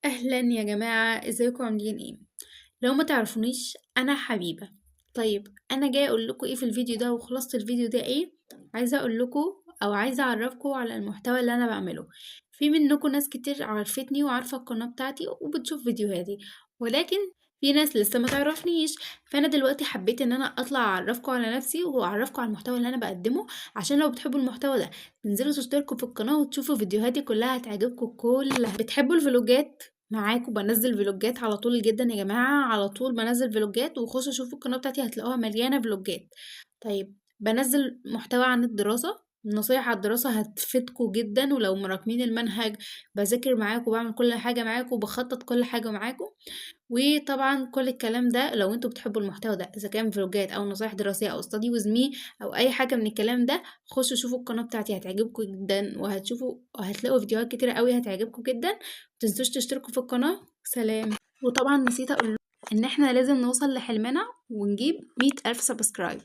اهلا يا جماعه، ازيكم عاملين ايه؟ لو ما تعرفونيش انا حبيبه. طيب انا جايه اقول لكم ايه في الفيديو ده، وخلاصه الفيديو ده ايه؟ عايزه اقول لكم او عايزه اعرفكم على المحتوى اللي انا بعمله. في منكم ناس كتير عرفتني وعارفه القناه بتاعتي وبتشوف فيديوهاتي، ولكن في ناس لسه ما تعرفنيش. فانا دلوقتي حبيت ان انا اطلع اعرفكم على نفسي واعرفكم على المحتوى اللي انا بقدمه، عشان لو بتحبوا المحتوى ده تنزلوا تشتركوا في القناه وتشوفوا فيديوهاتي كلها، هتعجبكم كلها. بتحبوا الفلوجات؟ معاكم بنزل فلوجات على طول جدا يا جماعة، على طول بنزل فلوجات، وخشوا شوفوا القناة بتاعتي هتلاقوها مليانة فلوجات. طيب بنزل محتوى عن الدراسة، نصايح على الدراسة هتفيدكم جدا، ولو مراكمين المنهج بذاكر معاكم، بعمل كل حاجة معاكم، بخطط كل حاجة معاكم. وطبعا كل الكلام ده لو انتوا بتحبوا المحتوى ده، اذا كان فلوجات او نصايح دراسية او study with me او اي حاجة من الكلام ده، خشوا شوفوا القناة بتاعتي هتعجبكم جدا، وهتلاقوا فيديوهات كتيرة قوي هتعجبكم جدا. متنسوش تشتركوا في القناة. سلام. وطبعا نسيت اقول ان احنا لازم نوصل لحلمنا ونجيب 100,000 سبسكرايب.